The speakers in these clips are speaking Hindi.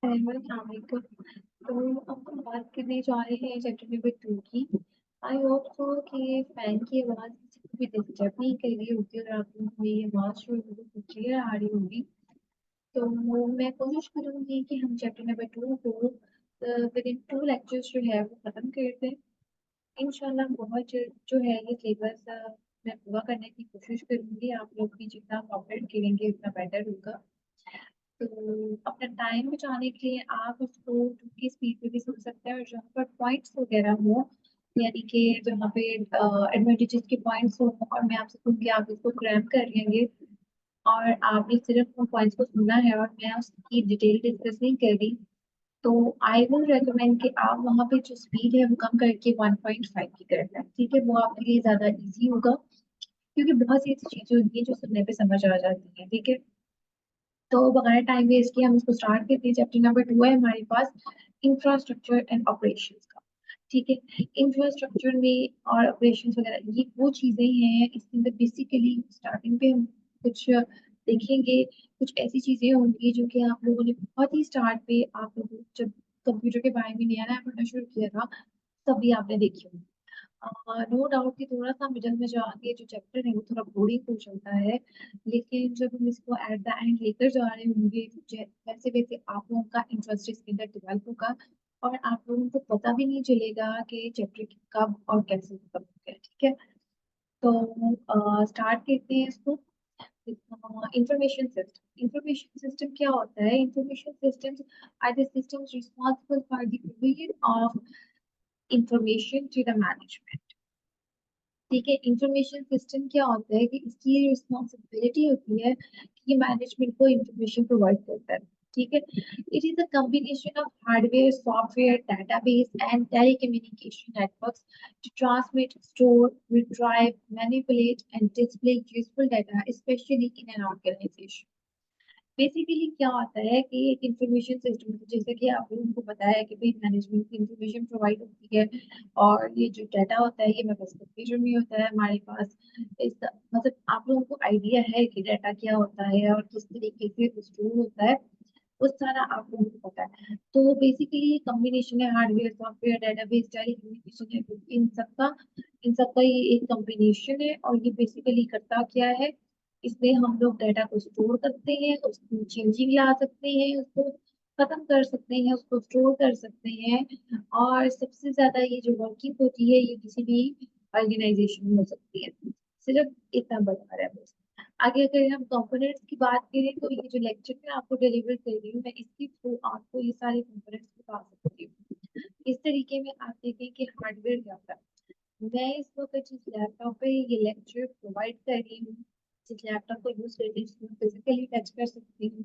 अस्सलामुअलैकुम। तो अब हम बात करने जा रहे हैं चैप्टर नंबर 2 की। आई होप सो कि फैन की आवाज़ किसी को भी डिस्टर्ब नहीं कर रही होगी और आप लोगों को मेरी आवाज़ जो है बिल्कुल क्लियर आ रही होगी। तो मैं कोशिश करूँगी कि हम चैप्टर नंबर 2 को विद इन 2 लेक्चर्स जो है वो ख़त्म कर दें। इंशाल्लाह बहुत जल्द जो है ये सिलेबस मैं पूरा करने की कोशिश करूँगी। आप लोग भी जितना कोऑपरेट करेंगे उतना बेटर होगा। तो अपना टाइम बचाने के लिए आप उसको 2 की स्पीड पे भी सुन सकते हैं और जहाँ पर पॉइंट्स वगैरह हो, यानी कि जहाँ पे एडवांटेजेस के पॉइंट्स हो और मैं आपसे कहूँ आप इसको क्रैम कर लेंगे और आपने सिर्फ उन पॉइंट्स को सुनना है और मैं उसकी डिटेल डिस्कस नहीं कर रही, तो आई विल रिकमेंड कि आप वहाँ पे जो स्पीड है वो कम करके 1.5 की कर लें। ठीक है, वो आपके लिए ज़्यादा ईजी होगा क्योंकि बहुत सी ऐसी चीज़ें होती हैं जो सुनने पे समझ आ जाती हैं। ठीक है, तो बगैर टाइम वेस्ट किए हम इसको स्टार्ट करते हैं। चैप्टर नंबर 2 है हमारे पास इंफ्रास्ट्रक्चर एंड ऑपरेशंस का। ठीक है, इंफ्रास्ट्रक्चर में और ऑपरेशंस वगैरह ये वो चीजें हैं, इसके अंदर बेसिकली स्टार्टिंग पे हम कुछ देखेंगे। कुछ ऐसी चीजें होंगी जो कि आप लोगों ने बहुत ही स्टार्ट पे आप लोगों जब कंप्यूटर के बारे में नया नया पढ़ना शुरू किया था तभी आपने देखी होंगी। नो डाउट कि थोड़ा-सा मिडल में जाके जो चैप्टर है वो थोड़ा बोरिंग हो जाता है, लेकिन जब हम इसको एट द एंड लेकर जा रहे होंगे वैसे-वैसे आप लोगों का इंटरेस्ट इसके अंदर डेवलप होगा और आप लोगों को पता भी नहीं चलेगा कि चैप्टर कब और कैसे खत्म हो गया। ठीक है? तो स्टार्ट करते हैं इसको। इंफॉर्मेशन सिस्टम क्या होता है? Information systems are the systems responsible for the provision of information to the management. ठीक है, इंफॉर्मेशन सिस्टम क्या होता है कि इसकी रिस्पॉन्सिबिलिटी होती है कि मैनेजमेंट को इंफॉर्मेशन प्रोवाइड करता है। ठीक है, it is a combination of hardware, software, database and telecommunication networks to transmit, store, retrieve, manipulate, and display useful data, especially in an organization. Basically क्या होता है कि एक इंफॉर्मेशन सिस्टम जैसे कि आप लोगों को पता है कि भाई मैनेजमेंट की इंफॉर्मेशन प्रोवाइड होती है और ये जो डाटा होता है ये मेरे पास कंप्यूटर में होता है हमारे पास। इस मतलब आप लोगों को आइडिया है कि डाटा क्या होता है और किस तरीके से स्टोर होता है, वो सारा आप लोगों को पता है। तो बेसिकली कॉम्बिनेशन है हार्डवेयर, सॉफ्टवेयर, डेटाबेस, टेलीकम्युनिकेशन है, इन सबका ये एक कॉम्बिनेशन है और ये बेसिकली करता क्या है, इसमें हम लोग डाटा को स्टोर करते हैं, उसको चेंजिंग ला सकते हैं, उसको खत्म कर सकते हैं, उसको स्टोर कर सकते हैं और सबसे ज्यादा ये जो वर्किंग होती है ये किसी भी ऑर्गेनाइजेशन में हो सकती है। सिर्फ इतना बता रहा है बस। आगे अगर हम कंपोनेंट्स की बात करें तो ये जो लेक्चर में आपको डिलीवर कर रही हूँ मैं इसके थ्रू आपको ये सारे कंपोनेंट्स बता सकती हूँ। इस तरीके में आप देखें कि हार्डवेयर क्या होता है। मैं इस वक्त जिस लैपटॉप पे ये लेक्चर प्रोवाइड कर रही हूँ, जिस लैपटॉप को यूज करके इसको फिजिकली टच कर सकती हूँ,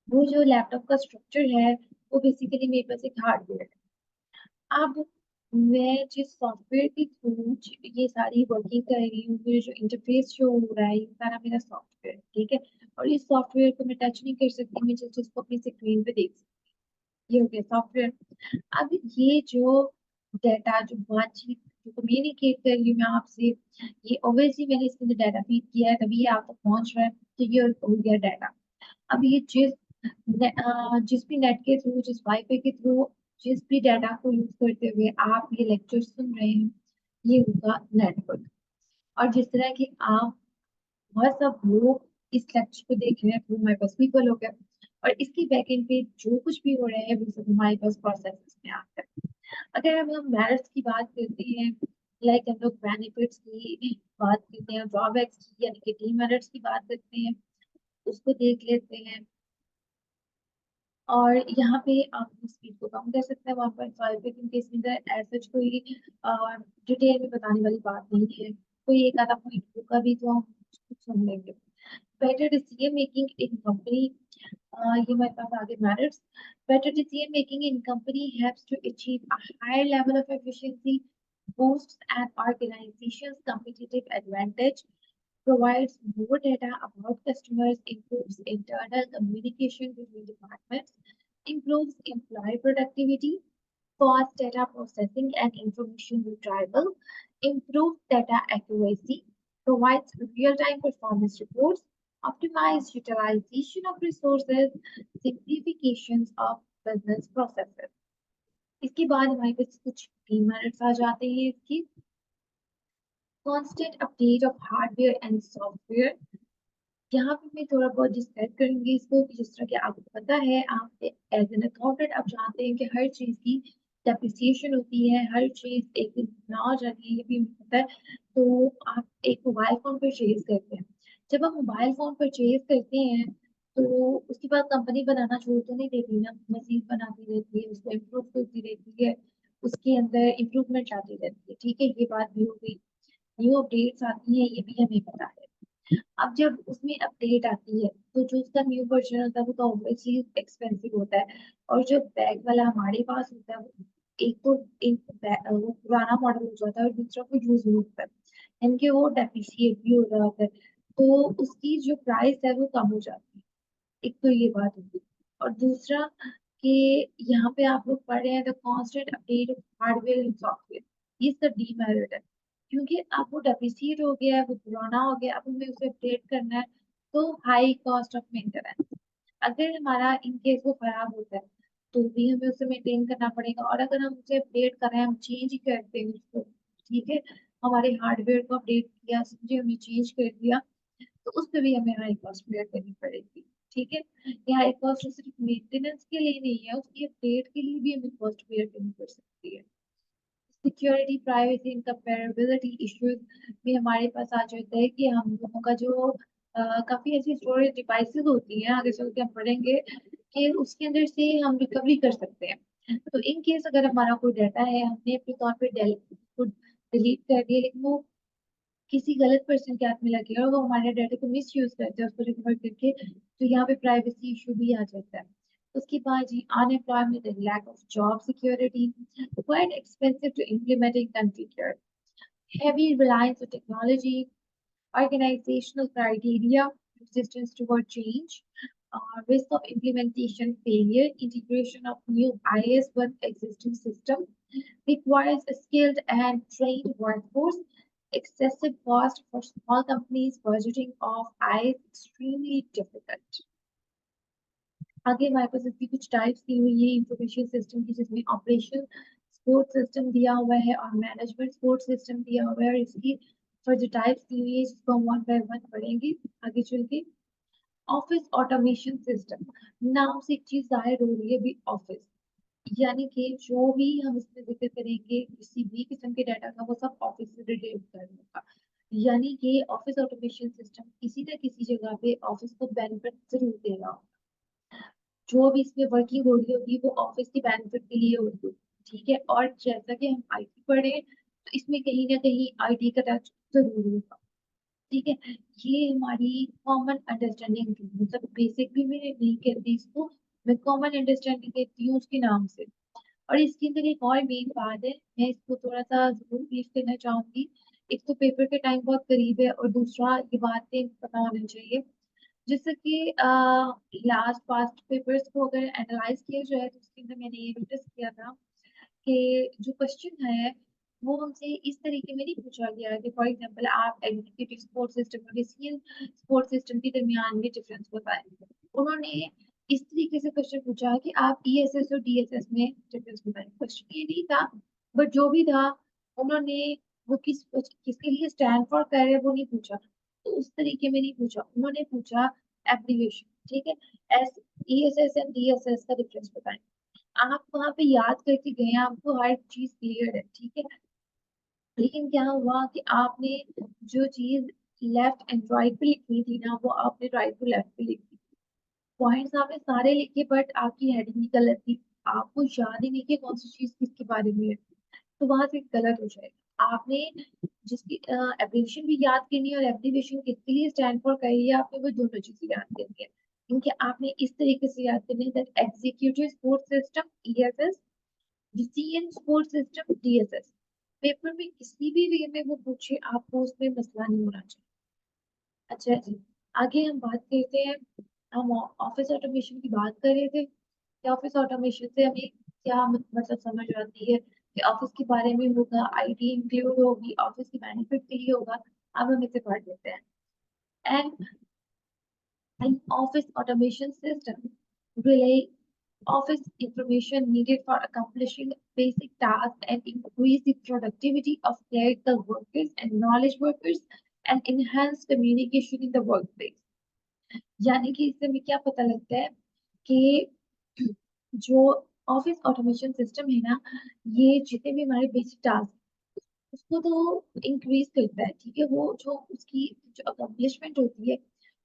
वो जो लैपटॉप का स्ट्रक्चर है वो बेसिकली मेरे पास एक हार्डवेयर है। अब मैं जिस सॉफ्टवेयर के थ्रू ये सारी वर्किंग कर रही हूँ, मेरे जो इंटरफेस शो हो रहा है ये सारा मेरा सॉफ्टवेयर है। ठीक है, और इस सॉफ्टवेयर को मैं टच नहीं कर सकती, मैं जस्ट इसको अपनी स्क्रीन पे देख सकती। ये हो गया सॉफ्टवेयर। अब ये जो डाटा जो बातचीत जो कम्युनिकेट कर रही हूँ मैं आपसे, ये ऑब्वियसली मैंने इसके अंदर डाटा फीड किया है तभी ये आप तक पहुंच रहा है, तो ये हो गया डाटा। अब ये जिस भी नेट के थ्रू, जिस वाईफाई के थ्रू, जिस भी डाटा को यूज करते हुए आप ये लेक्चर सुन रहे हैं, ये होगा नेटवर्क। और जिस तरह की आप बहुत सब लोग इस लेक्चर को देख रहे हैं थ्रू हमारे पास पीपल हो गया और इसके बैकएंड पे जो कुछ भी हो रहा है वो सब हमारे पास प्रोसेस में आता है। अगर हम मेरिट्स की बात करते हैं, लाइक हम लोग बेनिफिट्स की बात करते हैं, ड्रॉबैक्स की यानी कि डीमेरिट्स की बात करते हैं, उसको देख लेते हैं। और यहाँ पे आप स्पीड को कम कर सकते हैं 1.5 पे क्योंकि इसके अंदर ऐसा कोई डिटेल में बताने वाली बात नहीं है। कोई एक आधा पॉइंट होगा भी तो हम कुछ सुन लेंगे। Better decision making in company, ये हमारे पास आगे merits. Better decision making in company helps to achieve a higher level of efficiency, boosts an organization's competitive advantage, provides more data about customers, improves internal communication between departments, improves employee productivity, fast data processing and information retrieval, improves data accuracy, provides real-time performance reports, optimized utilization of resources, simplifications of business processes. इसके बाद हमारे पास कुछ डीमेरिट्स आ जाते हैं इसकी। Constant update of hardware and software, यहाँ पे मैं थोड़ा बहुत डिस्क्राइब करूंगी इसको कि जिस तरह कि आपको पता है, आप एज एन अकाउंटेंट आप जानते हैं कि हर चीज की डेप्रिसिएशन होती है, हर चीज एक दिन ना हो जाती है, ये भी पता है। तो आप एक मोबाइल फोन परचेज करते हैं, जब आप मोबाइल फोन परचेज करते हैं तो उसके बाद कंपनी बनाना छोड़ तो नहीं देती ना, मजीद बनाती रहती है, उसको इम्प्रूव करती रहती है, उसके अंदर इम्प्रूवमेंट आती रहती है। ठीक है, ये बात भी हो गई। न्यू अपडेट्स आती है, ये भी हमें पता है। अब जब उसमें अपडेट आती है तो जो उसका न्यू वर्जन होता है वो तो ऑब्वियसली एक्सपेंसिव होता है, और जो बैग वाला हमारे पास होता है वो एक तो वो पुराना मॉडल हो जाता है और दूसरा को यूज नहीं होता है, इनके वो डेप्रिशिएट भी हो रहा होता है, तो उसकी जो प्राइस है वो कम हो जाती है। एक तो ये बात होगी, और दूसरा कि यहाँ पे आप लोग पढ़ रहे हैं the constant update of hardware and software, ये इसका डीमेरिट है, क्योंकि अब वो डेप्रिसिएट हो गया है, वो पुराना हो गया, अब हमें उसे अपडेट करना है, तो हाई कॉस्ट ऑफ मेंटेनेंस। अगर हमारा इन केस वो खराब होता है तो भी हमें उसे मेंटेन करना पड़ेगा, और अगर हम उसे अपडेट कर रहे हैं, हम चेंज ही करते हैं उसको, ठीक है, हमारे हार्डवेयर को अपडेट किया, समझे, हमने चेंज कर दिया, तो उस पर भी हमें हाई कॉस्ट बेयर करनी पड़ेगी। ठीक है, ये हाई कॉस्ट सिर्फ मेंटेनेंस के लिए नहीं है, उसकी अपडेट के लिए भी हमें कॉस्ट बेयर करनी पड़ सकती है। सिक्योरिटी, प्राइवेसी, इनकम्पेरेबिलिटी इश्यूज भी हमारे पास आ जाता है कि हम लोगों का जो काफी ऐसी स्टोरेज डिवाइसेस होती हैं, आगे चल के हम पढ़ेंगे कि उसके अंदर से हम रिकवरी कर सकते हैं। तो इन केस अगर हमारा कोई डाटा है, हमने अपने तौर पे डिलीट कर दिया, लेकिन वो किसी गलत पर्सन के हाथ में लगे और वो हमारे डाटा को मिस यूज करते हैं उसको रिकवर करके, तो यहाँ पे प्राइवेसी इशू भी आ जाता है। उसके बाद G unemployment and lack of job security, quite expensive to implement in country care, heavy reliance on technology, organizational criteria, resistance toward change, risk of implementation failure, integration of new IS with existing system, requires a skilled and trained workforce, excessive cost for small companies, budgeting of IS extremely difficult. आगे हमारे पास इसकी कुछ टाइप्स दी हुई है इंफॉर्मेशन सिस्टम की, जिसमें ऑपरेशन सपोर्ट सिस्टम दिया हुआ है और मैनेजमेंट सपोर्ट सिस्टम दिया हुआ है, और इसकी फर्दर टाइप्स दी हुई है जिसको हम वन बाय वन पढ़ेंगे आगे चल के। ऑफिस ऑटोमेशन सिस्टम, नाम से एक चीज जाहिर हो रही है भी, ऑफिस यानी कि जो भी हम इसमें जिक्र करेंगे किसी भी किस्म के डाटा का, वो सब ऑफिस से रिलेट करने का, यानी कि ऑफिस ऑटोमेशन सिस्टम किसी न किसी जगह पे ऑफिस को बेनिफिट जरूर देगा, जो भी इसमें वर्किंग हो रही होगी वो ऑफिस की बेनिफिट के लिए होगी। ठीक है, और जैसा कि हम आईटी पढ़े तो इसमें कहीं ना कहीं आईटी का टच जरूर होगा। ठीक है, ये हमारी कॉमन अंडरस्टैंडिंग थी, मतलब बेसिक भी मैं नहीं कहती इसको, मैं कॉमन अंडरस्टैंडिंग कहती हूँ उसके नाम से। और इसके अंदर एक और मेन बात है, मैं इसको थोड़ा सा जरूर ब्रीफ करना चाहूंगी। एक तो पेपर के टाइम बहुत करीब है, और दूसरा ये बातें पता होनी चाहिए, जैसे कि लास्ट पास्ट पेपर्स को अगर एनालाइज किया जाए तो उसके अंदर मैंने ये नोटिस किया था कि जो क्वेश्चन है वो हमसे इस तरीके में नहीं पूछा गया है कि फॉर एग्जांपल आप एग्जीक्यूटिव सपोर्ट सिस्टम और डिसीजन सपोर्ट सिस्टम के दरमियान में डिफरेंस बताएं। उन्होंने इस तरीके से क्वेश्चन पूछा कि आप ईएसएस और डीएसएस में डिफरेंस बताएं। क्वेश्चन ये नहीं था, बट जो भी था उन्होंने वो किसके लिए स्टैंड फॉर कर रहे हैं वो नहीं पूछा, तो उस तरीके में नहीं पूछा, उन्होंने पूछा एब्रीविएशन। ठीक है, एस ईएसएस एंड डीएसएस का डिफरेंस बताएं। आप वहां पे याद करके गए, आपको हर चीज क्लियर है, ठीक है, लेकिन क्या हुआ कि आपने जो चीज लेफ्ट एंड राइट पे लिखनी थी ना, वो आपने राइट टू लेफ्ट पे लिख दी। पॉइंट्स आपने सारे लिखे, बट आपकी हेडिंग ही गलत थी, आपको याद ही नहीं कि कौन सी चीज किसके बारे में है, तो वहां से गलत हो जाएगा। आपने जिसकी एब्रीविएशन भी याद करनी है और एब्रीविएशन किसके लिए स्टैंड फॉर कही है, आपने वो दोनों चीजें याद करनी है, क्योंकि आपने इस तरीके से याद करनी है that executive support system ESS, decision support system DSS. Paper में किसी भी वे में वो पूछे, आपको उसमें मसला नहीं होना चाहिए। अच्छा जी, आगे हम बात करते हैं, हम ऑफिस ऑटोमेशन की बात कर रहे थे कि ऑफिस ऑटोमेशन से हमें क्या मतलब समझ आती है कि ऑफिस के बारे में होगा, आईटी इंक्लूड होगी, ऑफिस की बेनिफिट के लिए होगा। अब हम इसे पढ़ लेते हैं। And An office automation system relay office information needed for accomplishing basic tasks and increase the productivity of clerical workers and knowledge workers and enhance communication in the workplace. यानी कि इससे हमें क्या पता लगता है कि जो ऑफिस ऑटोमेशन सिस्टम है ना, ये जितने भी हमारे बेसिक टास्क उसको तो इंक्रीज करता है, ठीक है, वो जो उसकी जो अकम्पलिशमेंट होती है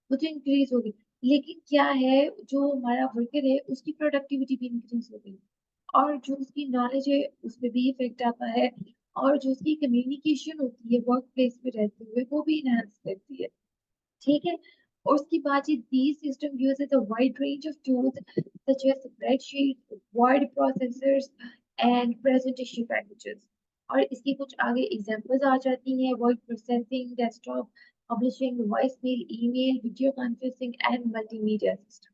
वो तो इंक्रीज होगी, लेकिन क्या है, जो हमारा वर्कर है उसकी प्रोडक्टिविटी भी इंक्रीज होगी और जो उसकी नॉलेज है उस पर भी इफेक्ट आता है और जो उसकी कम्युनिकेशन होती है वर्क प्लेस पे रहते हुए वो भी इनहेंस करती है, ठीक है। और उसकी बात है these system uses a wide range of tools such as spreadsheet, word processors and presentation packages। और इसकी कुछ आगे एग्जांपल्स आ जाती हैं, word processing, desktop publishing, voice mail, email, video conferencing and multimedia system.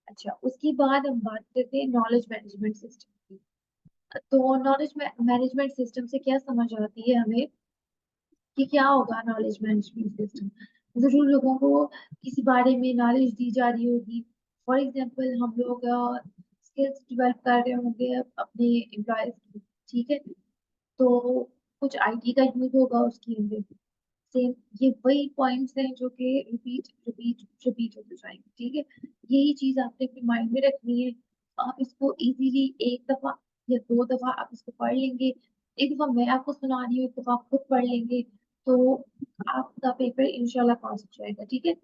अच्छा, उसके बाद हम बात करते हैं नॉलेज मैनेजमेंट सिस्टम की। तो नॉलेज मैनेजमेंट सिस्टम से क्या समझ आती है हमें कि क्या होगा नॉलेज मैनेजमेंट सिस्टम। जरूर लोगों को किसी बारे में नॉलेज दी जा रही होगी। फॉर एग्जांपल हम लोग स्किल्स डेवलप कर रहे होंगे अपने एम्प्लॉयज की, ठीक है, तो कुछ आईटी का यूज होगा उसके अंदर। सेम ये वही पॉइंट्स हैं जो कि रिपीट रिपीट रिपीट होते जाएंगे, ठीक है। यही चीज आपने अपने माइंड में रखनी है। आप इसको इजीली एक दफा या दो दफा आप इसको पढ़ लेंगे, एक दफा मैं आपको सुना रही हूँ, एक दफा आप खुद पढ़ लेंगे, तो आपका पेपर इंशाल्लाह पास हो जाएगा, ठीक है।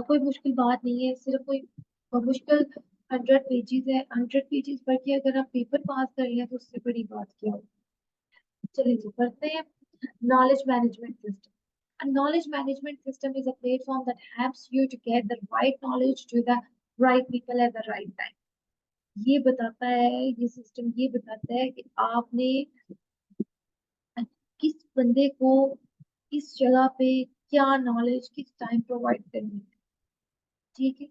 कोई मुश्किल बात नहीं है, सिर्फ कोई मुश्किल 100 पेजेस है, 100 पेजेस पढ़ के अगर आप पेपर पास कर लिया तो उससे बड़ी बात क्या हो। चलिए जी पढ़ते हैं। knowledge management system. A knowledge management system is a platform that helps you to get the right knowledge to the right people at the right time। ये बताता है, ये सिस्टम ये बताता है कि आपने किस बंदे को किस जगह पे क्या नॉलेज किस टाइम प्रोवाइड करनी है, ठीक है।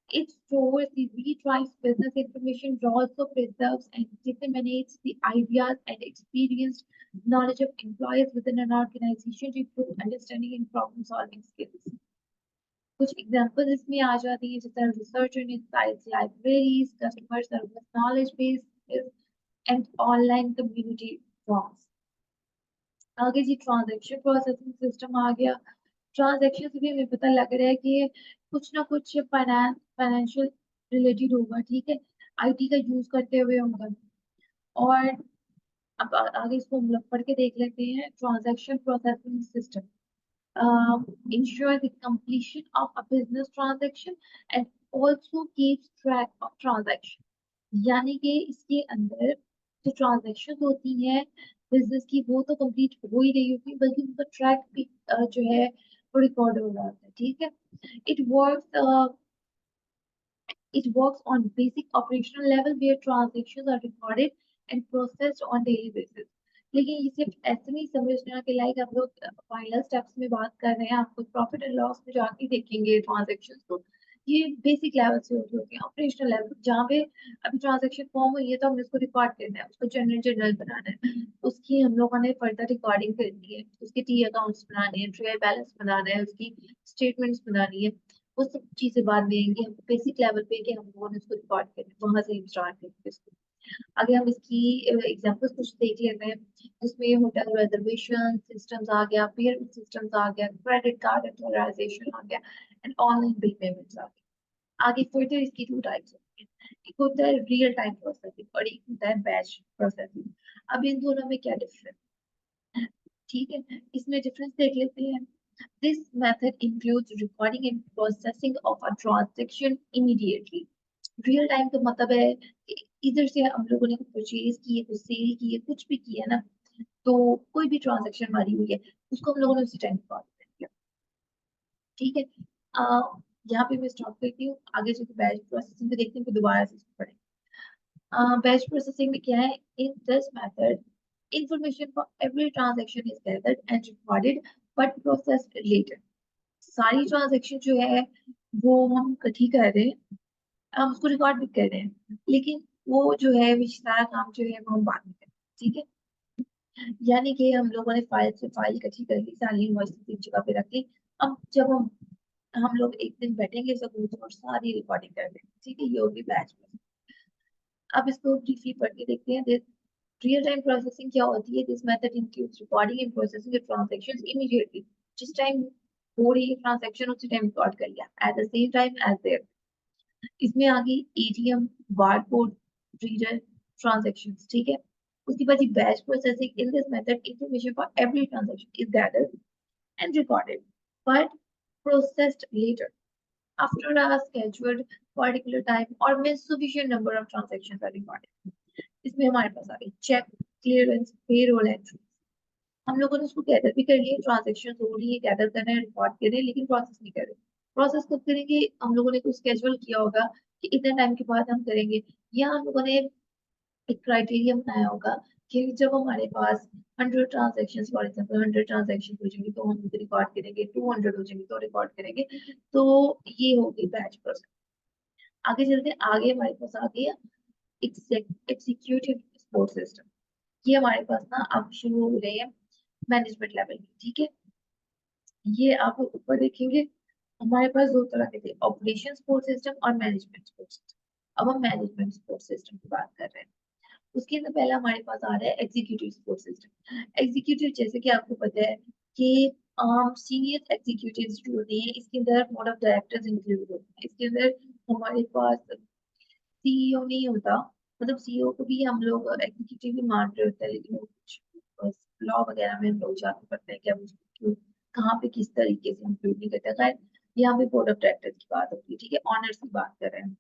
It stores the retrieves business information, but also preserves and disseminates the ideas and experienced knowledge of employees within an organization to improve understanding and problem solving skills। कुछ एग्जांपल्स इसमें आ जाती है जैसे research and insights, libraries, customer service, knowledge base and online community forms. आगे जी ट्रांजैक्शन प्रोसेसिंग सिस्टम आ गया। ट्रांजैक्शन से भी हमें पता लग रहा है कि कुछ ना कुछ फाइनेंशियल रिलेटेड होगा, ठीक है, आईटी का यूज करते हुए होगा। और अब आगे इसको हम लोग पढ़ के देख लेते हैं। Transaction processing system ensure the completion of a business transaction and also keeps track of transaction। यानी कि इसके अंदर जो ट्रांजैक्शन होती हैं बिजनेस की वो तो कंप्लीट हो ही रही होती है, बल्कि उनका ट्रैक भी जो है वो रिकॉर्ड हो रहा होता है, ठीक है। It works it works on basic operational level where transactions are recorded and processed on daily basis। लेकिन ये सिर्फ ऐसे नहीं समझना कि लाइक आप लोग फाइनल स्टेप्स में बात कर रहे हैं, आप कुछ प्रॉफिट एंड लॉस में जाके देखेंगे ट्रांजेक्शन को। ये बेसिक लेवल से होती है, ऑपरेशनल लेवल जहाँ पे अभी ट्रांजेक्शन फॉर्म हुई है तो हमने उसको रिकॉर्ड करना है, उसको जनरल जनरल बनाना है, उसकी हम लोगों ने फर्दर रिकॉर्डिंग करनी है, उसके टी अकाउंट्स बनाने हैं, ट्रायल बैलेंस बनाना है, उसकी स्टेटमेंट्स बनानी है। वो सब चीजें बाद में आएंगी, हम बेसिक लेवल पे कि हम लोगों ने इसको रिकॉर्ड करें, वहां से हम स्टार्ट करेंगे इसको। आगे हम इसकी एग्जांपल्स कुछ देख लेते हैं, जिसमें होटल रिजर्वेशन सिस्टम्स आ गया, पेमेंट सिस्टम्स आ गया, क्रेडिट कार्ड ऑथराइजेशन आ गया एंड ऑनलाइन बिल पेमेंट्स आ गया। आगे फर्दर इसकी टू टाइप्स होती है, एक होता है रियल टाइम प्रोसेसिंग और एक होता है बैच प्रोसेसिंग। अब इन दोनों में क्या डिफरेंस, ठीक है, इसमें डिफरेंस देख लेते हैं। This method includes recording and processing of a transaction immediately। Real time का मतलब है कि इधर से हम लोगों ने परचेज की है, कुछ सेल की है, कुछ भी किया ना, तो कोई भी ट्रांजैक्शन हमारी हुई है उसको हम लोगों ने उसी टाइम रिकॉर्ड कर दिया, ठीक है। अ, यहाँ पे मैं स्टॉप करती हूँ, आगे चलकर बैच प्रोसेसिंग पे देखते हैं, फिर दोबारा से इसको पढ़ेंगे। बैच प्रोसेसिंग में क्या है, in this method information for every transaction is gathered and recorded but processed later। सारी ट्रांजेक्शन जो है वो हम इकट्ठी कर रहे हैं, हम उसको रिकॉर्ड भी कर रहे हैं, लेकिन वो जो है वो सारा काम जो है वो हम बाद में करें, ठीक है। यानी कि हम लोगों ने फाइल से फाइल इकट्ठी कर ली, सारी इनवॉइसेस एक जगह पे रख ली। अब जब हम हम लोग एक दिन बैठेंगे सब और सारी रिकॉर्डिंग कर देंगे, ठीक है, ये होगी बैच प्रोसेसिंग। अब इसको ब्रीफली पढ़ के देखते हैं। रियल टाइम प्रोसेसिंग क्या होती है? This method includes recording and processing of transactions immediately. जिस टाइम हो रही है ट्रांजैक्शन उसी टाइम रिकॉर्ड कर लिया at the same time as there. इसमें आ गई एटीएम, बारकोड रीडर, ट्रांजैक्शंस, ठीक है। उसके बाद batch processing, in this method information for every transaction is gathered and recorded, but processed later after a scheduled particular time or when sufficient number of transactions are recorded. इसमें हमारे पास आ गई चेक, क्लियरेंस, पेरोल एंट्री। हम लोगों ने उसको गैदर भी कर लिया, ट्रांजेक्शन हो रही है, गैदर कर रहे हैं, रिकॉर्ड कर रहे हैं, लेकिन प्रोसेस नहीं कर रहे। प्रोसेस कब करेंगे? हम लोगों ने कुछ स्केड्यूल किया होगा कि इतने टाइम के बाद हम करेंगे, या हम लोगों ने एक क्राइटेरिया बनाया होगा कि जब हमारे पास 100 ट्रांजेक्शन, फॉर एग्जाम्पल 100 ट्रांजेक्शन हो जाएंगे तो हम रिकॉर्ड करेंगे, 200 हो जाएंगे तो रिकॉर्ड करेंगे। तो ये होगी बैच प्रोसेस। आगे चलते हैं, आगे हमारे पास आ गया एग्जीक्यूटिव सपोर्ट सिस्टम। ये हमारे पास ना अब शुरू हो रहे हैं मैनेजमेंट लेवल की, ठीक है। ये आप ऊपर देखेंगे, हमारे पास दो तरह के थे, ऑपरेशन सपोर्ट सिस्टम और मैनेजमेंट सपोर्ट सिस्टम। अब हम मैनेजमेंट सपोर्ट सिस्टम की बात कर रहे हैं। उसके अंदर पहला हमारे पास आ रहा है एग्जीक्यूटिव सपोर्ट सिस्टम। एग्जीक्यूटिव जैसे कि आपको पता है कि सीनियर एग्जीक्यूटिव जो होते हैं, इसके अंदर बोर्ड ऑफ डायरेक्टर्स इंक्लूड होते हैं। इसके अंदर हमारे पास सीईओ नहीं होता, मतलब सीईओ को भी हम लोग एग्जीक्यूटिव ही मान रहे होते हैं, लेकिन वो कुछ लॉ वगैरह में हम लोग जाकर पढ़ते हैं कि हम उसको क्यों, कहाँ पे किस तरीके से इंक्लूड नहीं करते। खैर यहाँ पे बोर्ड ऑफ डायरेक्टर्स की बात होती है, ठीक है, ऑनर्स की बात कर रहे हैं।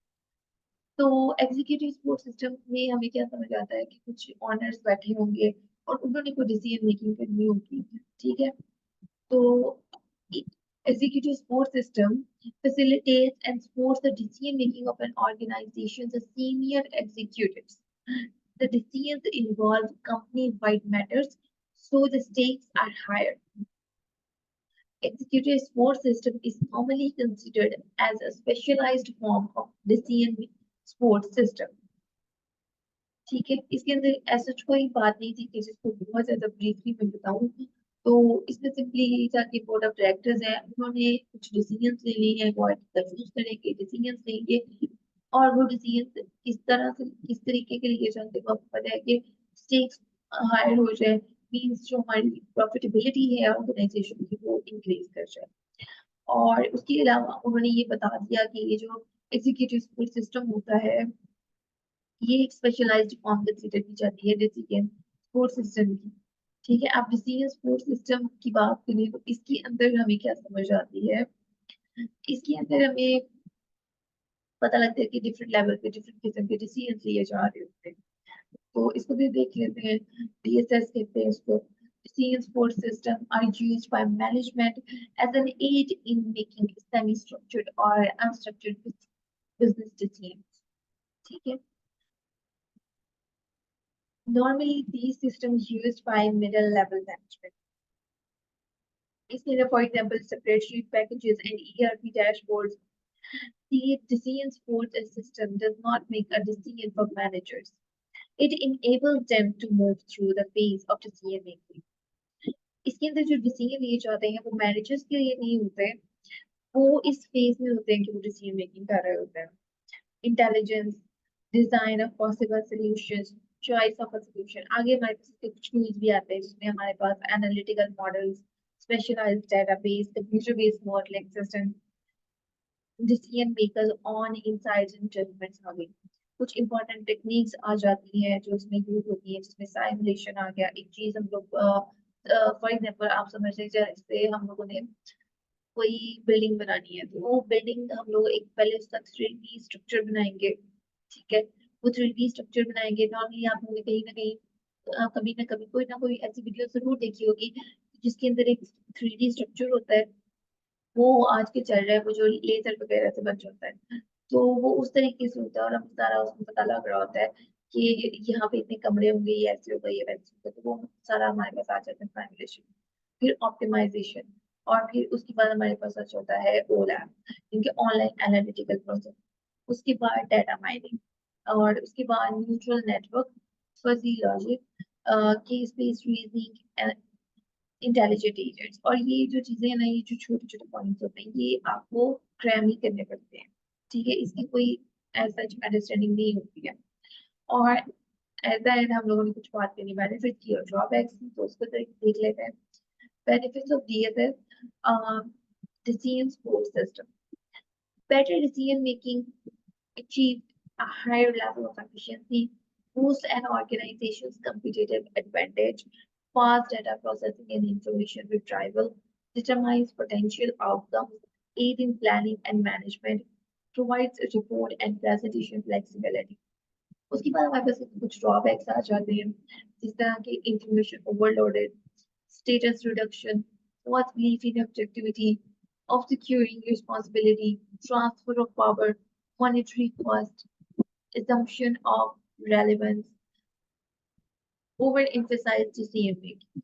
तो एग्जीक्यूटिव सपोर्ट सिस्टम में हमें क्या समझ आता है कि कुछ ऑनर्स बैठे होंगे और उन्होंने कोई डिसीजन मेकिंग करनी होगी, ठीक है। तो executive support system facilitates and supports the decision making of an organization's senior executives. The decisions involve company-wide matters, so the stakes are higher. Executive support system is commonly considered as a specialized form of decision support system. ठीक है, इसके अंदर ऐसा कोई बात नहीं थी कि जिसको बहुत ज्यादा ब्रीफली मैं बताऊं। तो इसमें सिंपली यही था कि बोर्ड ऑफ डायरेक्टर्स है, उन्होंने कुछ डिसीजंस ले लिए हैं, वो कंफ्यूज करेंगे, डिसीजंस लेंगे, और वो डिसीजंस किस तरह से किस तरीके के लिए जाते हैं, आपको पता है कि स्टेक्स हायर हो जाए, मींस जो हमारी प्रॉफिटेबिलिटी है ऑर्गेनाइजेशन की वो इंक्रीज कर जाए। और उसके अलावा उन्होंने ये बता दिया कि ये जो एग्जीक्यूटिव सपोर्ट सिस्टम होता है, ये एक स्पेशलाइज्ड फॉर्म कंसीडर की जाती है डिसीजन सपोर्ट सिस्टम की, ठीक है। आप डिसीजन सपोर्ट सिस्टम की बात करें तो इसके अंदर हमें क्या समझ आती है? इसके अंदर हमें पता लगता है कि डिफरेंट लेवल पे डिफरेंट किस्म के डिसीजन लिए जा रहे होते हैं। तो इसको भी देख लेते हैं, डीएसएस कहते हैं इसको। Decision support system are used by management as an aid in making semi-structured or unstructured business decisions, ठीक है। Normally, these systems used by middle level management. Instead of, for example, spreadsheet packages and ERP dashboards, the decision support system does not make a decision for managers. It enables them to move through the phase of decision making. इसके अंदर जो डिसीजन लिए जाते हैं वो मैनेजर्स के लिए नहीं होते, वो इस फेज में होते हैं कि वो डिसीजन मेकिंग कर रहे होते हैं। Intelligence, design of possible solutions, choice of a solution. आगे हमारे पास इसके कुछ टूल्स भी आते हैं जिसमें हमारे पास analytical models, specialised databases, computer based modelling system, decision makers on insights and judgements आ गई। कुछ इंपॉर्टेंट टेक्निक्स आ जाती हैं जो इसमें यूज होती है, जिसमें साइमुलेशन आ गया। एक चीज हम लोग फॉर एग्जांपल आप समझ लीजिए, जैसे हम लोगों ने कोई बिल्डिंग बनानी है, तो वो बिल्डिंग हम लोग एक पहले उसका 3D स्ट्रक्चर बनाएंगे, ठीक है। वो 3D स्ट्रक्चर बनाएंगे, नॉर्मली आप लोगों ने कहीं ना कहीं कभी ना कोई ऐसी वीडियो जरूर देखी होगी जिसके अंदर एक 3D स्ट्रक्चर होता है, वो आज के चल रहा है, वो जो लेजर वगैरह से बन जाता है। तो वो उस तरीके से होता है और हमें सारा उसमें पता लग रहा होता है कि यहाँ पे इतने कमरे होंगे, ये ऐसे होगा, ये वैसे होगा, तो वो सारा हमारे पास आ जाता है फाइनलाइजेशन, फिर ऑप्टिमाइजेशन, और फिर उसके बाद हमारे पास अच्छा होता है ओलैप, इनके ऑनलाइन एनालिटिकल प्रोसेस। उसके बाद डाटा माइनिंग, और उसके बाद neutral network, fuzzy logic, case based reasoning, intelligent agents. और ये जो चीजें है ना, ये जो छोटे छोटे पॉइंट्स होते हैं, ये आपको क्रैम ही करने पड़ते हैं, ठीक है। इसकी कोई ऐसा अंडरस्टैंडिंग नहीं होती है। और एट द एंड हम लोगों ने कुछ बात करनी, बेनिफिट की और ड्रॉबैक्स की, तो उसको तो देख लेते हैं। Benefits of DSS, decision support system, better decision making, achieve a higher level of efficiency, boost an organization's competitive advantage, fast data processing and information retrieval, determines potential outcomes, aid in planning and management, provides a report and presentation flexibility. उसके बाद हमारे पास कुछ ड्रॉबैक्स आ जाते हैं, जिस तरह के information overloaded, status reduction, false belief in objectivity, obscuring responsibility, transfer of power, monetary cost, assumption of relevance, overemphasized decision making।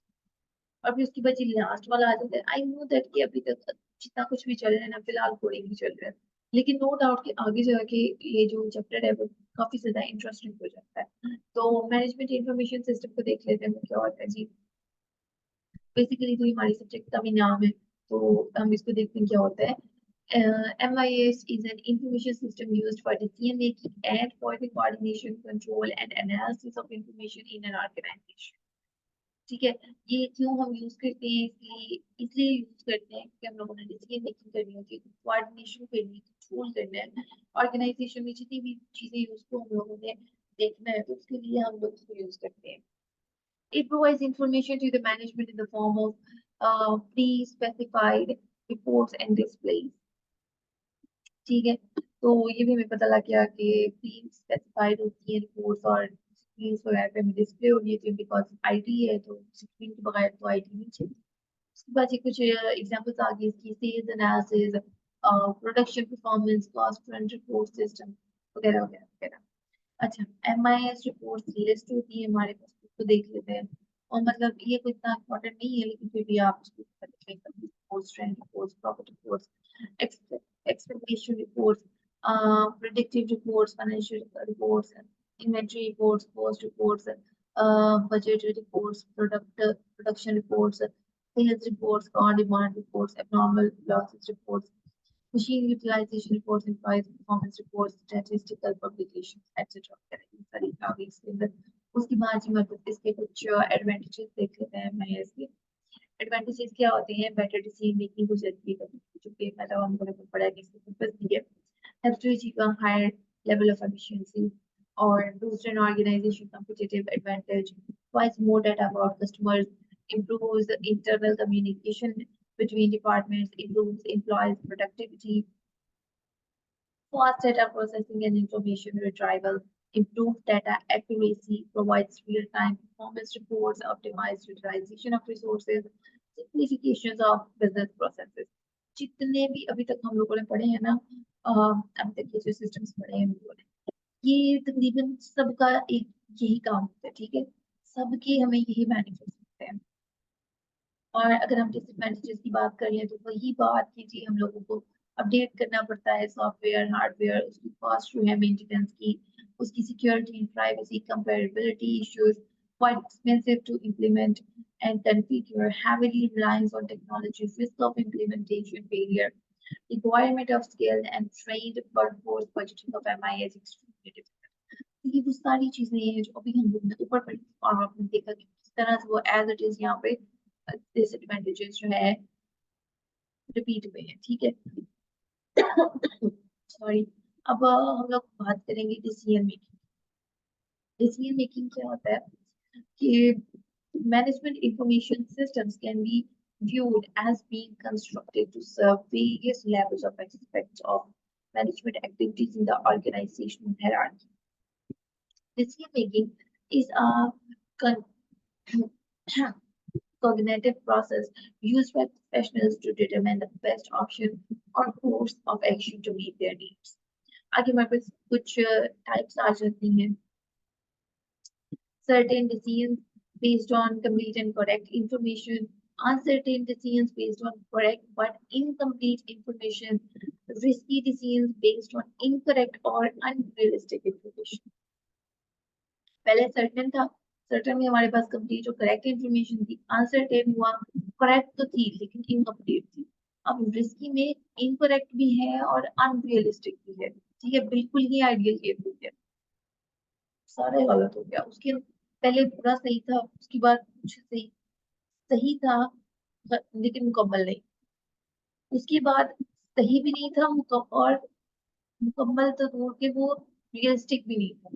और फिर उसके बाद ये लास्ट वाला आ जाता है, आई नो दैट कि अभी तक जितना कुछ भी चल रहा है ना, फिलहाल कोडिंग ही चल रहा है, लेकिन नो डाउट कि आगे जाके ये जो चैप्टर है वो काफी ज्यादा इंटरेस्टिंग हो जाता है। तो मैनेजमेंट इंफॉर्मेशन सिस्टम को देख लेते हैं, वो क्या होता है जी। बेसिकली तो हमारी सब्जेक्ट का भी नाम है, तो हम इसको देखते हैं क्या होता है। MIS is an information system used for decision making and for the coordination, control and analysis of information in an organization। ठीक है। ये क्यों हम यूज करते हैं, इसलिए इसलिए यूज करते हैं कि हम लोगों ने डिसीजन मेकिंग करनी होती है, कोऑर्डिनेशन करनी है, कंट्रोल करना है, ऑर्गेनाइजेशन में जितनी भी चीजें यूज को हम लोगों ने देखना है, तो उसके लिए हम लोग इसको यूज करते हैं। It provides information to the management in the form of pre-specified reports and displays। ठीक है। तो ये भी हमें पता लग गया कि pre-specified होती है रिपोर्ट्स, और स्क्रीन वगैरह पे हमें डिस्प्ले होनी चाहिए, बिकॉज आईटी है तो स्क्रीन के बगैर तो आईटी नहीं चलती। उसके बाद ये कुछ एग्जांपल्स आ गए इसकी, sales analysis, production performance, cost front report system वगैरह वगैरह वगैरह। अच्छा, MIS रिपोर्ट लिस्ट होती है हमारे पास, उसको देख लेते हैं। और मतलब ये कोई इतना इम्पोर्टेंट नहीं है, लेकिन फिर भी आप उसको reports, trend reports, profit reports, expectation reports, predictive reports, financial reports, inventory reports, cost reports, budget reports, production reports, sales reports, on demand reports, abnormal losses reports, machine utilization reports, employees performance reports, statistical publications, etc. सारी आ गई इसके अंदर। उसके बाद जी मतलब इसके कुछ एडवांटेजेस देख लेते हैं। मैं इसके एडवांटेजेस क्या होते हैं, बेटर डिसीजन मेकिंग हो जाती है, जो कि मतलब हम लोगों को पढ़ा है कि इसके पर्पस भी है, helps to achieve a higher level of efficiency, or boost an organization competitive advantage, provides more data about customers, improves the internal communication between departments, improves employees' productivity, fast data processing and information retrieval, improves data accuracy, provides real-time performance reports, optimized utilization of resources, simplifications of business processes। जितने भी अभी तक हम लोगों ने पढ़े हैं ना, अभी तक ये जो सिस्टम्स पढ़े हैं हम लोगों ने, ये तकरीबन सबका एक यही काम होता है, ठीक है। सबके हमें यही बेनिफिट्स होते हैं। और अगर हम डिसएडवांटेजेस की बात करें, तो वही बात कीजिए, हम लोगों को अपडेट करना पड़ता है सॉफ्टवेयर, हार्डवेयर, उसकी कॉस्ट जो है मेंटेनेंस की, उसकी security, privacy, compatibility issues, quite expensive to implement and configure, heavily reliance on technology, risk of implementation failure, requirement of skilled and trained workforce, budgeting of MIS extremely difficult। तो ये वो सारी चीजें हैं जो अभी हम लोग ने ऊपर पढ़ी, और आपने देखा कि किस तरह से वो एज इट इज यहाँ पे डिसएडवांटेजेस जो है रिपीट हुए हैं, ठीक है। सॉरी। अब हम लोग बात करेंगे डिसीजन मेकिंग। डिसीजन मेकिंग क्या होता है कि management information systems can be viewed as being constructed to serve various levels of aspects of management activities in the organizational hierarchy। Decision making is a con- cognitive process used by professionals to determine the best option or course of action to meet their needs। आगे हमारे पास कुछ टाइप्स आ जाती हैं। Certain decisions based on complete and correct information, uncertain decisions based on correct but incomplete information, risky decisions based on incorrect or unrealistic information। पहले सर्टेन था, सर्टेन में हमारे पास कंप्लीट और करेक्ट इंफॉर्मेशन थी, अनसर्टेन हुआ करेक्ट तो थी लेकिन इनकम्प्लीट थी। अब रिस्की में इनकरेक्ट भी है और अनरियलिस्टिक भी है, ठीक है, बिल्कुल ही आइडियल केस हो गया, सारा गलत हो गया। उसके पहले पूरा सही था, उसके बाद कुछ सही सही था लेकिन मुकम्मल नहीं, उसके बाद सही भी नहीं था और मुकम्मल तो दूर के वो रियलिस्टिक भी नहीं था।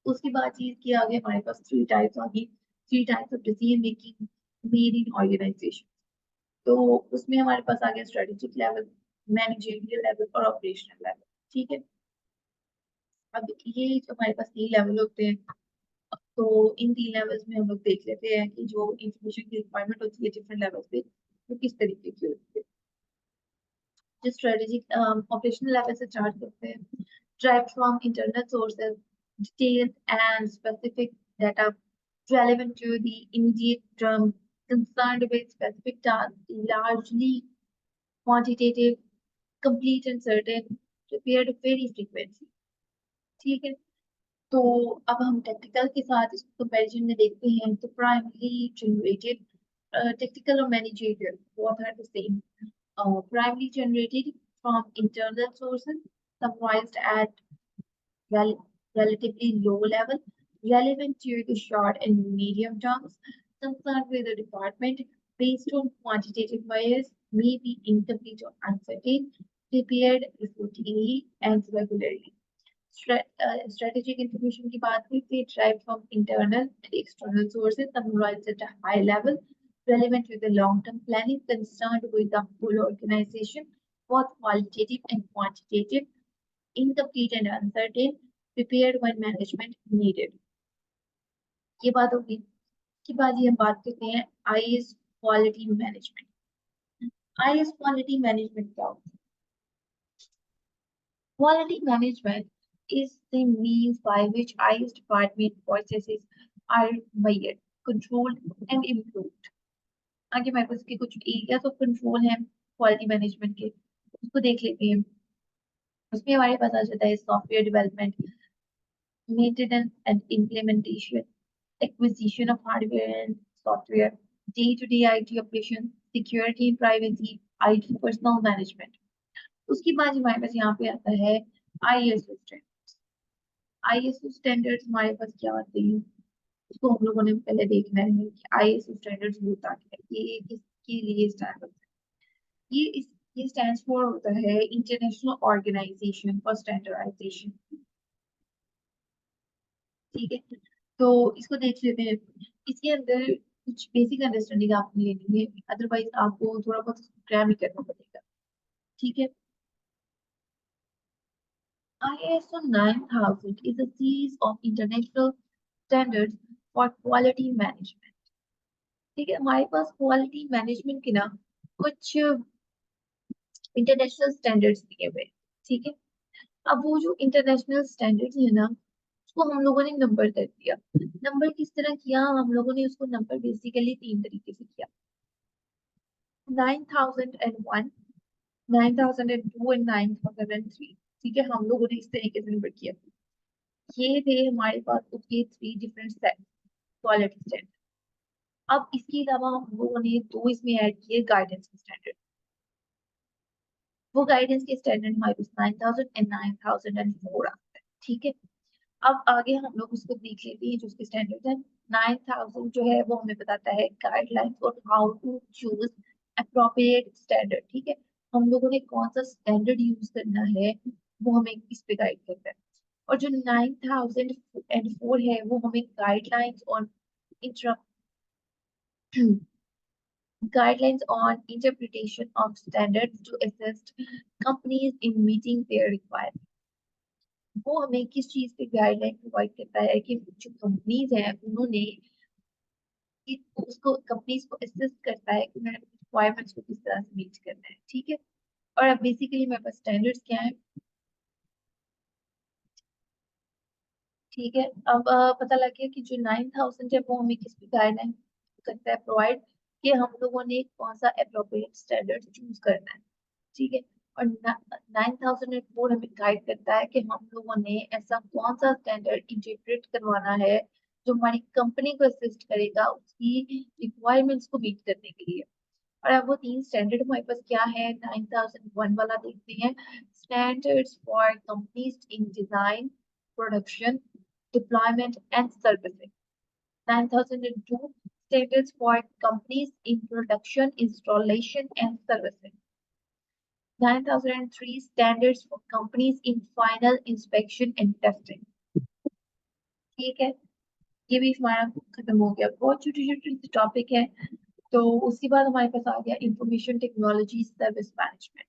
उसके बाद चीज की आगे हमारे पास थ्री टाइप्स आ गई, three types of decision making made in organization. तो उसमें हमारे पास आ गया स्ट्रेटेजिक लेवल, मैनेजरियल लेवल और ऑपरेशनल लेवल, ठीक है। अब ये जो हमारे पास तीन लेवल होते हैं, तो इन तीन लेवल्स में हम लोग देख लेते हैं कि जो इंफॉर्मेशन की रिक्वायरमेंट होती है डिफरेंट लेवल्स पे वो किस तरीके की होती है। जो स्ट्रेटेजिक ऑपरेशनल लेवल से स्टार्ट करते हैं, derived from internal sources, detailed and specific data relevant to the immediate term, concerned with specific tasks, largely quantitative, complete and certain, prepared very frequently, ठीक है। तो अब हम टेक्निकल के साथ इसको कंपैरिजन में देखते हैं, तो प्राइमरी जनरेटेड, टेक्निकल और managerial both are the same. Primarily generated from internal sources, summarized at rel- relatively low level, relevant to the short and medium terms, concerned with the department, based on quantitative bias, may be incomplete or uncertain, prepared routinely and regularly. Strategic information की बात की थी, derived from internal and external sources, summarized at a high level, relevant to the long-term planning, concerned with the whole organization, both qualitative and quantitative, incomplete and uncertain, prepared when management needed. ये बात होगी। इसके बाद ये हम बात करते हैं IAS quality management. IAS quality management क्या होता है? Quality management is the means by which IS department processes are measured, controlled, and improved. आगे हमारे पास के कुछ एरियाज ऑफ कंट्रोल हैं क्वालिटी मैनेजमेंट के, उसको देख लेते हैं। उसमें हमारे पास आ जाता है software development, maintenance and implementation, acquisition of hardware and software, day-to-day IT operations, security and privacy, IT personal management. उसके बाद हमारे पास यहाँ पे आता है आईएसओ स्टैंडर्ड्स। आईएसओ स्टैंडर्ड्स हमारे पास क्या आते हैं, उसको हम लोगों ने पहले देखना है कि आईएसओ स्टैंडर्ड्स होता क्या है, ये किसके लिए स्टैंड होता है। ये स्टैंड्स फॉर होता है इंटरनेशनल ऑर्गेनाइजेशन फॉर स्टैंडर्डाइजेशन, ठीक है। तो इसको देख लेते हैं, इसके अंदर कुछ बेसिक अंडरस्टैंडिंग आपने लेनी है, अदरवाइज आपको थोड़ा बहुत क्रैम ही करना पड़ेगा, ठीक है। ISO 9000 is a series of international standards for quality management, ठीक है। हमारे पास क्वालिटी मैनेजमेंट के ना कुछ इंटरनेशनल स्टैंडर्ड्स दिए हुए हैं, ठीक है। अब वो जो इंटरनेशनल स्टैंडर्ड्स है ना, उसको हम लोगों ने नंबर कर दिया। नंबर किस तरह किया, हम लोगों ने उसको नंबर बेसिकली तीन तरीके से किया, 9001, 9002 एंड 9003, ठीक है। हम लोगों ने इस तरीके से नंबर किया। ये थे हमारे पास उसके three different set quality standard. अब इसके अलावा हम लोगों ने दो इसमें ऐड किए गाइडेंस के स्टैंडर्ड। वो गाइडेंस के स्टैंडर्ड हमारे पास 9000 एंड 9004 आता है, ठीक है। अब आगे हम लोग उसको देख लेते हैं जो उसके स्टैंडर्ड है। 9000 जो है वो हमें बताता है गाइडलाइंस और how to choose appropriate standard, ठीक है। हम लोगों ने कौन सा स्टैंडर्ड यूज करना है वो हमें इस पे गाइड करता है। और जो 9004 है वो हमें गाइडलाइंस और guidelines on interpretation of standards to assist companies in meeting their requirements. वो हमें किस चीज पे गाइडलाइन प्रोवाइड करता है कि जो कंपनीज हैं उन्होंने उसको कंपनीज को असिस्ट करता है कि उन्होंने रिक्वायरमेंट्स को किस तरह से मीट करना है, ठीक है। और अब बेसिकली मेरे पास स्टैंडर्ड्स क्या है, ठीक है। अब पता लग गया कि जो 9000 है वो हमें किस पे गाइडलाइन करता है प्रोवाइड, कि हम लोगों ने कौन सा अप्रोप्रिएट स्टैंडर्ड चूज करना है, ठीक है। और 9004 हमें गाइड करता है कि हम लोगों ने ऐसा कौन सा स्टैंडर्ड इंटीग्रेट करवाना है जो हमारी कंपनी को असिस्ट करेगा उसकी रिक्वायरमेंट्स को मीट करने के लिए। और अब वो 3 स्टैंडर्ड हमारे पास क्या है, 9001 वाला देखते हैं। Standards for companies in design, production, deployment and servicing. 9002 standards for companies in production, installation and servicing. 9003 standards for companies in final inspection and testing. ठीक है, ये भी हमारा खत्म हो गया। बहुत छोटे छोटे टॉपिक है। तो उसके बाद हमारे पास आ गया information technology service management.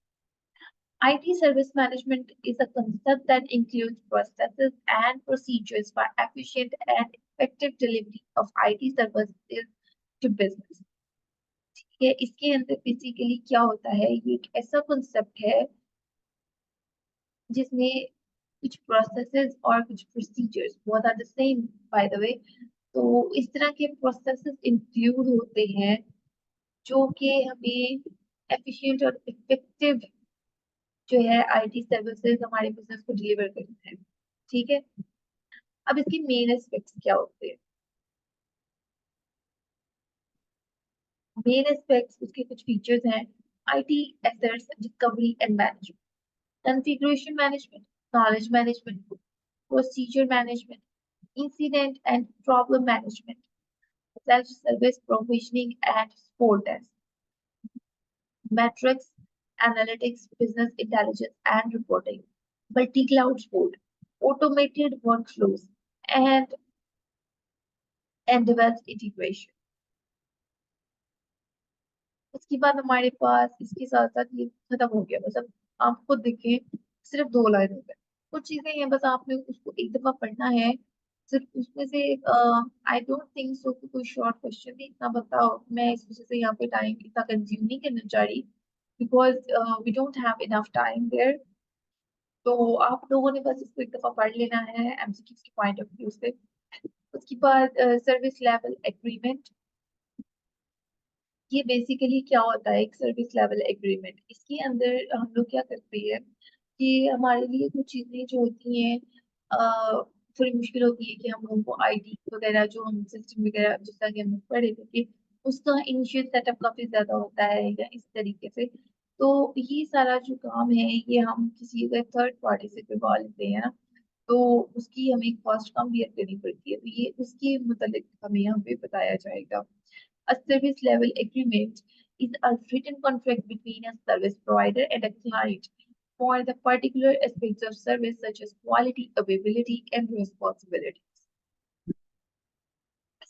IT service management is a concept that includes processes and procedures for efficient and effective delivery of IT services to business. ठीक है, इसके अंदर बेसिकली क्या होता है, ये एक ऐसा कॉन्सेप्ट है जिसमें कुछ प्रोसेसेस और कुछ procedures, both are the same by the way. तो इस तरह के प्रोसेसेस इंक्लूड होते हैं जो कि हमें एफिशिएंट और इफेक्टिव जो है आईटी सर्विसेज हमारे बिजनेस को डिलीवर करते हैं। ठीक है, अब इसके मेन एस्पेक्ट्स क्या होते हैं। मेन एस्पेक्ट्स उसके कुछ फीचर्स हैं। IT assets discovery and management, configuration management, knowledge management, procedure management, incident and problem management, self-service provisioning and support desk, metrics, analytics, business intelligence and reporting, multi-cloud support, automated workflows, and device integration. उसके बाद हमारे पास इसके साथ साथ ये खत्म हो गया। बस अब आप खुद देखें, सिर्फ 2 लाइन हो गए। कुछ चीजें हैं बस आपने उसको एक दफा पढ़ना है। सिर्फ उसमें से आई डोंट थिंक सो कि कोई शॉर्ट क्वेश्चन भी इतना बताओ। मैं इस वजह से यहाँ पे टाइम इतना कंज्यूम नहीं करना चाह रही, because we don't have enough time there. तो आप लोगों ने बस इसको एक दफा पढ़ लेना है एमसीक्यूज के पॉइंट ऑफ व्यू से। उसके बाद सर्विस लेवल एग्रीमेंट, ये बेसिकली क्या होता है, एक सर्विस लेवल एग्रीमेंट। इसके अंदर हम लोग क्या करते हैं कि हमारे लिए कुछ चीजें जो होती हैं थोड़ी मुश्किल होती है कि हम लोगों को आईटी वगैरह जो हम सिस्टम वगैरह जिस तरह के हम पढ़े थे कि उसका इनिशियल सेटअप काफी ज्यादा होता है या इस तरीके से। तो ये सारा जो काम है ये हम किसी अगर थर्ड पार्टी से करवा लेते हैं ना, तो उसकी हमें कॉस्ट कम बियर करनी पड़ती है। तो ये उसके मतलब हमें यहाँ पे बताया जाएगा। A service level agreement is a written contract between a service provider and a client for the particular aspects of service such as quality, availability, and responsibilities.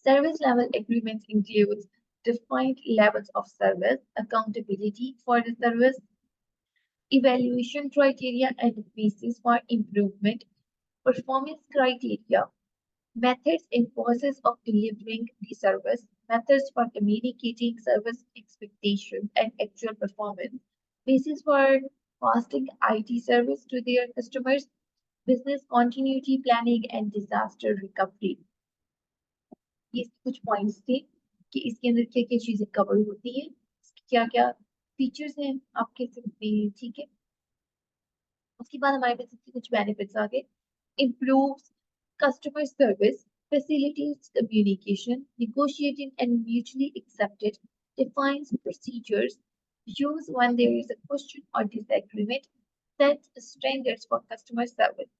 Service level agreements includes defined levels of service, accountability for the service, evaluation criteria and basis for improvement, performance criteria, methods and process of delivering the service, methods for communicating service expectations and actual performance, basis for costing IT service to their customers, business continuity planning and disaster recovery. ये कुछ पॉइंट्स थे कि इसके अंदर क्या क्या चीजें कवर होती हैं, क्या क्या फीचर्स हैं, आप कह सकते हैं। ठीक है, उसके बाद हमारे पास इसके कुछ बेनिफिट्स आ गए। Improves customer service, facilitates communication, negotiating and mutually accepted, defines procedures, use when there is a question or disagreement, sets standards for customer service.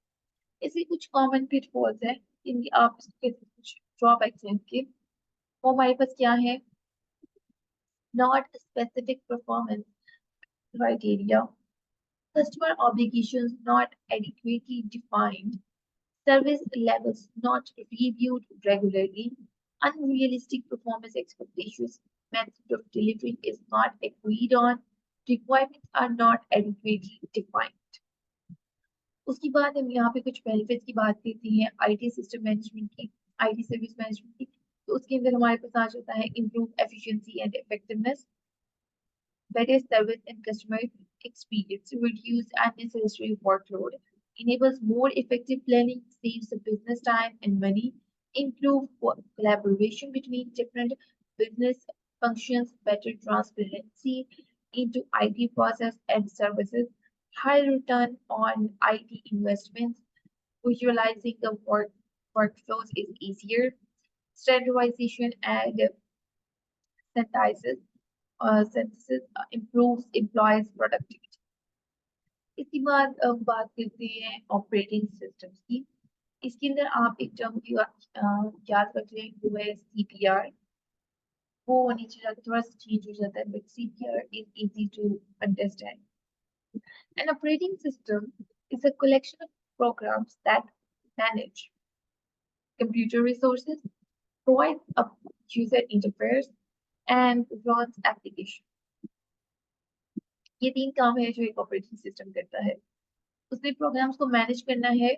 इसके कुछ कॉमन पिटफॉल्स हैं, इनकी आप इसके कुछ ड्रॉबैक्स हैं इनके। वो हमारे पास क्या है, not specific performance criteria, customer obligations not adequately defined, service levels not reviewed regularly, unrealistic performance expectations, method of delivery is not agreed on, requirements are not adequately defined. उसके बाद हम यहाँ पे कुछ बेनिफिट्स की बात करते हैं आईटी सिस्टम मैनेजमेंट की, आईटी सर्विस मैनेजमेंट की। तो उसके अंदर हमारे पास आ जाता है improve efficiency and effectiveness, better service and customer experience, reduce unnecessary workload, enables more effective planning, saves the business time and money, improve collaboration between different business functions, better transparency into IT process and services, high return on IT investments, visualizing the workflows is easier, Standardization and synthesis improves employees productivity. इसके बाद अब बात करते हैं ऑपरेटिंग सिस्टम्स की। इसके अंदर आप एक टर्म याद रख लें, वो है CPR। वो नीचे जाकर थोड़ा सा चेंज हो जाता है, but CPR is easy to understand. An operating system is a collection of programs that manage computer resources, provide a user interface, and runs application. ये 3 काम है जो एक ऑपरेटिंग सिस्टम करता है. उसने प्रोग्राम्स को मैनेज करना है.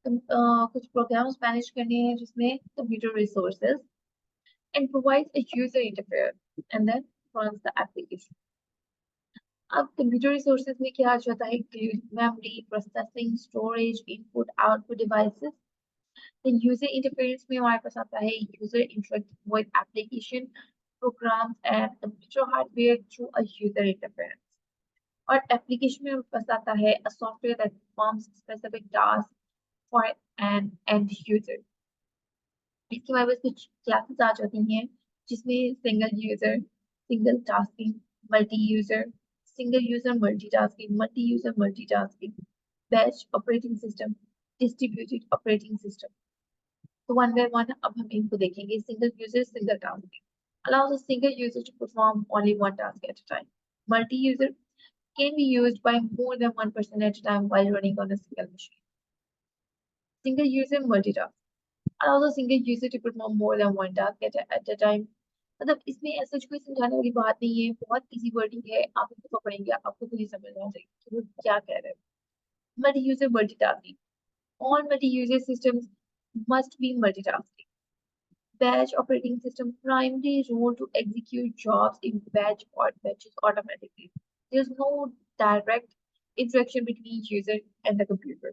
कुछ प्रोग्राम्स मैनेज करने हैं जिसमें computer resources and provides a user interface and then runs the application. अब कंप्यूटर रिसोर्सेज में क्या आ जाता है? Memory, processing, storage, input output devices. The user interface में हमारे पास आता है user interact with application, programs and computer hardware through a user interface. और एप्लीकेशन में हमारे पास आता है a software that performs specific tasks for an end user. इसके बाद बस कुछ क्लासेस आ जाती हैं जिसमें single user, single tasking, multi user, single user multitasking, multi user multitasking, batch operating system, distributed operating system. तो वन बाय वन अब हम इनको देखेंगे. Single user, single tasking allows a single user to perform only one task at a time. Multi-user can be used by more than one person at a time while running on a single machine. Single user multitask allows a single user to perform more than one task at a time. मतलब इसमें ऐसा कोई समझाने वाली बात नहीं है, बहुत इजी वर्डिंग है. आप इसको पढ़ेंगे आपको खुद ही समझ आ जाएगी कि वो क्या कह रहे हैं. Multi user multitasking. All multi-user systems must be multitasking. Batch operating system primary role to execute jobs in batches automatically. There's no direct interaction between user and the computer.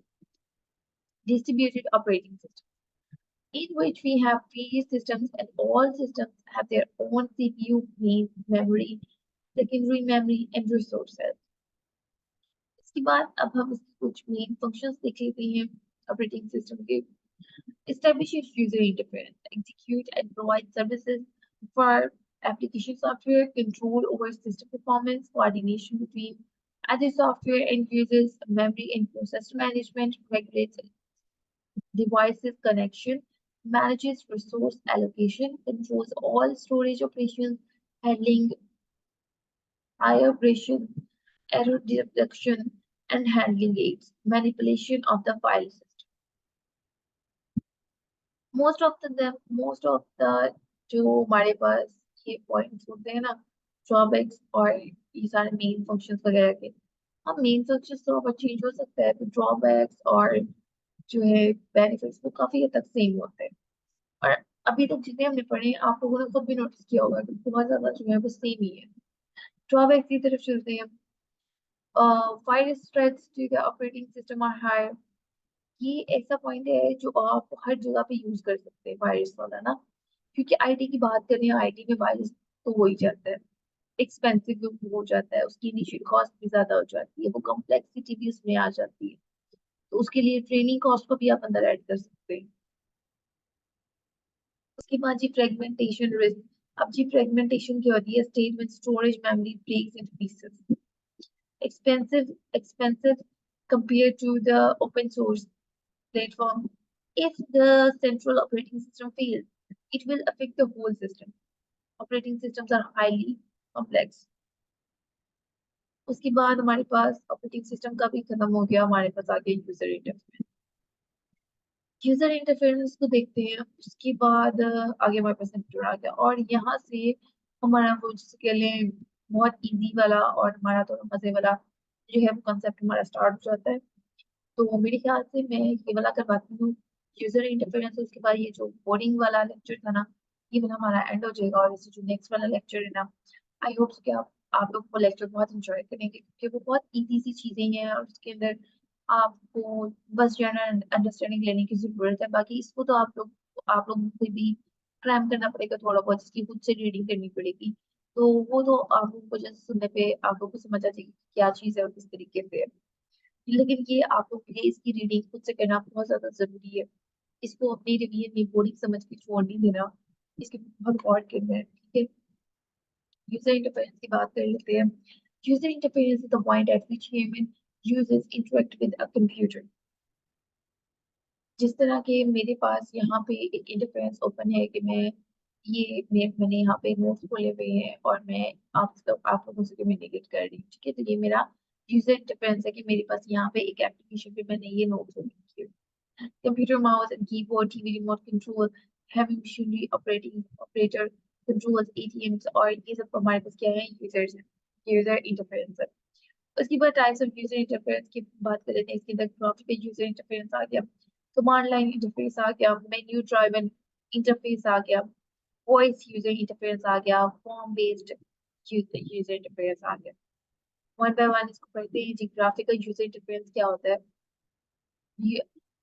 Distributed operating system, in which we have various systems and all systems have their own CPU, main memory, secondary memory and resources. इसके बाद अब हम कुछ मेन फंक्शंस देख लेते हैं ऑपरेटिंग सिस्टम के. Establishes user interface, execute and provide services for application software, control over system performance, coordination between other software and users, memory and process management, regulates devices connection, manages resource allocation, controls all storage operations, handling high operation, error detection, and handling aids, manipulation of the file system. Most of the जो हमारे पास ये पॉइंट्स होते हैं ना, ड्रॉबैक्स और ये सारे मेन फंक्शंस वगैरह के, हम मेन फंक्शंस थोड़ा बहुत चेंज हो सकता है, तो ड्रॉबैक्स और जो है बेनिफिट्स वो काफी हद तक सेम होते हैं. और अभी तक जितने हमने पढ़े आप लोगों ने खुद भी नोटिस किया होगा कि बहुत ज्यादा जो है वो सेम ही है. ड्रॉबैक्स की तरफ चलते हैं. Virus threats to the operating system are high. ये ऐसा पॉइंट है जो आप हर जगह पे यूज कर सकते हैं वायरस वाला ना, क्योंकि आईटी की बात करें, आईटी में वायरस तो हो ही जाता है, एक्सपेंसिव भी हो जाता है, उसकी इनिशियल कॉस्ट भी ज्यादा हो जाती है, वो कॉम्प्लेक्सिटी भी उसमें आ जाती है, तो उसके लिए ट्रेनिंग कॉस्ट को भी आप अंदर ऐड कर सकते हैं. उसके बाद जी फ्रेगमेंटेशन रिस्क. अब जी फ्रेगमेंटेशन क्या होती है? स्टेट में storage memory breaks into pieces. Expensive compared to the open source platform. If the central operating system fails, it will affect the whole system. Operating systems are highly complex. उसके बाद हमारे पास ऑपरेटिंग सिस्टम का भी खत्म हो गया, हमारे पास आगे यूजर इंटरफेरेंस. यूजर इंटरफेरेंस को देखते हैं. उसके बाद आगे हमारे पास कंप्यूटर आ गया, और यहाँ से हमारा वो जिसे कह लें बहुत इजी वाला और हमारा थोड़ा मजे वाला जो है वो कंसेप्ट हमारा स्टार्ट हो जाता है. तो मेरे ख्याल से मैं ये वाला करवाती हूँ यूजर इंटरफेरेंस. उसके बाद ये जो कोडिंग वाला लेक्चर था ना, ये वाला हमारा एंड हो जाएगा. और इसे जो नेक्स्ट वाला लेक्चर है ना, आई होप कि आप लोग वो लेक्चर बहुत इंजॉय करेंगे, क्योंकि वो बहुत इजी सी चीजें हैं और उसके अंदर आपको बस जनरल अंडरस्टैंडिंग लेने की जरूरत है. बाकी इसको तो आप लोगों से भी क्रैम करना पड़ेगा थोड़ा बहुत, इसकी खुद से रीडिंग करनी पड़ेगी. तो वो तो आप लोगों को जैसे सुनने पे आप लोगों को समझ आ जाएगी क्या चीज़ है और किस तरीके से है. लेकिन ये आप लोग के लिए इसकी रीडिंग खुद से करना बहुत ज्यादा जरूरी है. इसको अपनी रिवीजन में बोरिंग समझ के छोड़ नहीं देना. इसके बहुत गौर करना है, ठीक है। यूजर इंटरफेरेंस की बात कर लेते हैं। User interference is the point at which human users interact with a computer. जिस तरह के मेरे पास यहाँ पे एक इंटरफेरेंस ओपन है कि मैंने यहाँ पे नोट्स खोले हुए हैं और मैं आप लोगों से कम्युनिकेट कर रही हूँ, ठीक है। तो ये मेरा यूजर इंटरफेरेंस है कि मेरे पास यहाँ पे एक एप्लीकेशन पे मैंने ये नोट्स ओपन किए। Computer mouse and keyboard, TV remote control, heavy machinery operating operator controls, ATMs, और ये सब हमारे पास क्या है, यूजर्स है, यूजर इंटरफेरेंस है। उसके बाद टाइप्स ऑफ यूजर इंटरफेरेंस की बात कर लेते हैं। इसके अंदर ग्राफिकल यूजर इंटरफेरेंस आ गया, कमांड लाइन इंटरफेस आ गया, मेन्यू ड्राइवन इंटरफेस आ गया, वॉइस यूजर इंटरफेरेंस आ गया, फॉर्म बेस्ड यूजर इंटरफेरेंस आ गया। वन बाय वन इसको पढ़ते हैं जी। ग्राफिकल यूजर इंटरफेरेंस क्या होता है? ये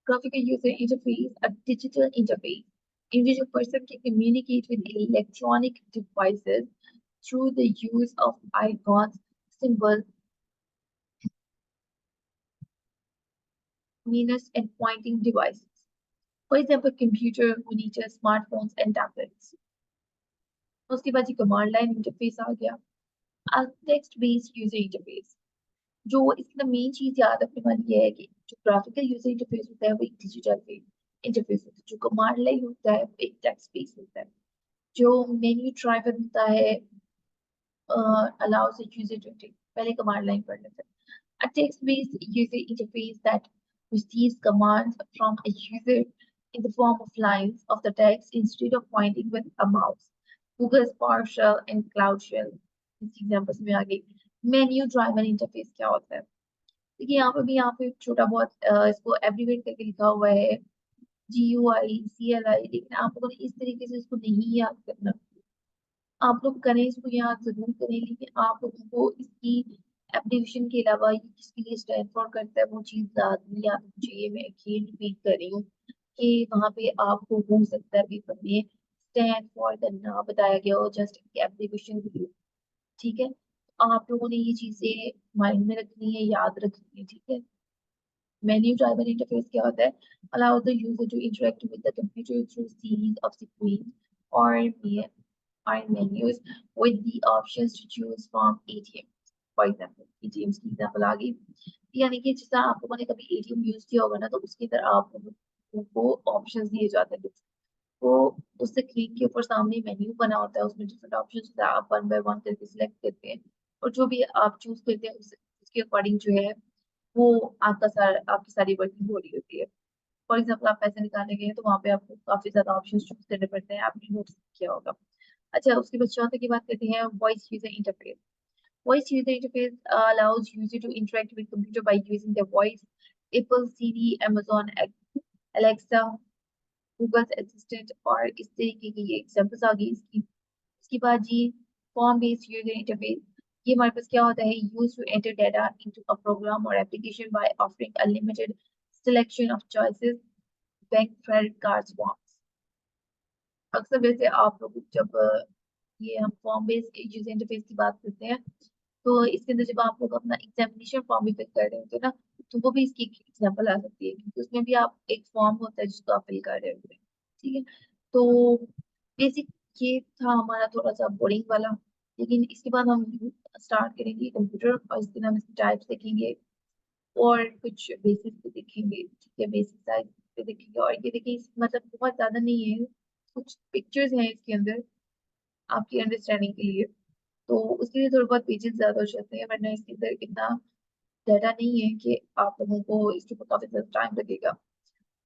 graphical user interface, a digital interface in which a person can communicate with electronic devices through the use of icons, symbols, menus, and pointing devices. For example, computer, monitor, smartphones, and tablets. उसके बाद ये कमांड लाइन इंटरफेस आ गया, टेक्स्ट बेस्ड यूजर इंटरफेस। जो इसका मेन चीज याद रखने वाली है कि जो ग्राफिकल यूजर इंटरफेस होता है वो एक डिजिटल इंटरफेस होता है, जो कमांड लाइन होता है वो एक टेक्स्ट बेस्ड होता है, जो मेन्यू ड्राइवर होता है allows the user to take पहले कमांड लाइन पढ़ लेते हैं। A text-based user interface that receives commands from a user in the form of lines of the text instead of pointing with a mouse. Google's PowerShell and Cloud Shell इस एग्जांपल्स में आगे। मेन्यू ड्राइवर इंटरफेस क्या होता है? देखिए यहाँ पे छोटा बहुत इसको एब्रीवेट करके लिखा हुआ है, GUI CLI, लेकिन आप लोगों ने इस तरीके से इसको नहीं याद करना। आप लोग करें, इसको याद जरूर करें, लेकिन आप लोगों को इसकी एप्लीकेशन के अलावा ये किसके लिए स्टैंड फॉर करता है वो चीज लाजमी याद होनी चाहिए। मैं अगेन रिपीट कर रही हूँ कि वहां पे आपको हो सकता है पेपर में स्टैंड फॉर का ना बताया गया हो, जस्ट एप्लीकेशन के लिए, ठीक है। आप लोगों ने ये चीजें माइंड में रखनी है, याद रखनी है, ठीक है। मेन्यू ड्राइवर इंटरफेस क्या होता है? Allow the user to interact with the computer through series of screen और menus with the options to choose from ATM. For example, ATMs की एग्जाम्पल आ गई, यानी कि जैसा आप लोगों ने कभी एटीएम यूज किया होगा ना, तो उसके अंदर आप लोगों को ऑप्शंस दिए जाते हैं। तो उस स्क्रीन के ऊपर सामने मेन्यू बना होता है, उसमें डिफरेंट ऑप्शंस होता है, आप वन बाय वन करके सिलेक्ट करते हैं और जो भी आप चूज करते हैं उसके अकॉर्डिंग जो है वो आपकी सारी वर्किंग हो रही होती है। फॉर एग्जाम्पल आप पैसे निकालने गए हैं तो वहाँ पे आपको काफी ज्यादा ऑप्शन चूज करने पड़ते हैं, आपने नोटिस किया होगा। अच्छा, उसके बाद चौथे की बात करते हैं, voice user interface. Voice user interface allows user to interact with computer by using their voice. Apple, Siri, Amazon, Alexa, Google's Assistant और इस तरीके की ये एग्जांपल्स आ गई इसकी। उसके बाद जी, फॉर्म बेस्ड यूजर इंटरफेस। ये हमारे पास क्या होता है? Use to enter data into a program और application by offering a limited selection of choices, bank, credit cards, forms. अक्सर वैसे आप लोग जब ये हम फॉर्म बेस्ड यूजर इंटरफेस की बात करते हैं तो इसके अंदर जब आप लोग अपना एग्जामिनेशन फॉर्म भी फिल कर रहे होते हैं ना, तो वो भी इसकी एग्जाम्पल आ सकती है, क्योंकि उसमें भी आप एक फॉर्म होता है जिसको आप फिल कर रहे होते हैं, ठीक है। तो बेसिक ये था हमारा थोड़ा सा बोरिंग वाला, लेकिन इसके बाद हम स्टार्ट करेंगे कंप्यूटर और इसके नाम इसके टाइप्स देखेंगे और कुछ बेसिक पे देखेंगे, ठीक है, बेसिक साइज पे देखेंगे। और ये देखिए मतलब बहुत ज्यादा नहीं है, कुछ पिक्चर्स हैं इसके अंदर आपकी अंडरस्टैंडिंग के लिए, तो उसके लिए थोड़ा बहुत पेजेस ज्यादा हो जाते हैं, वरना इसके अंदर इतना डाटा नहीं है कि आप लोगों को इसके ऊपर काफी ज्यादा टाइम लगेगा।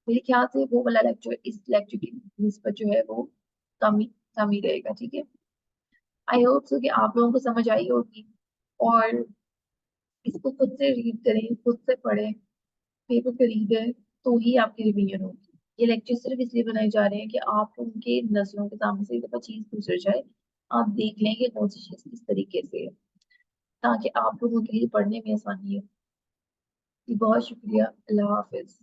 मेरे ख्याल से वो वाला लेक्चर इस लेक्चर की निस्बत जो है वो कम ही कम ही रहेगा, ठीक है। आई होप सो कि आप लोगों को समझ आई होगी और इसको खुद से रीड करें, खुद से पढ़ें, पेपर पे रीड है तो ही आपकी रिवीजन होगी। ये लेक्चर सिर्फ इसलिए बनाए जा रहे हैं कि आप लोगों के नजरों के सामने से एक दफा चीज गुजर जाए, आप देख लें कि कौन सी चीज किस तरीके से है, ताकि आप लोगों के लिए पढ़ने में आसानी हो। जी, बहुत शुक्रिया, अल्लाह हाफिज।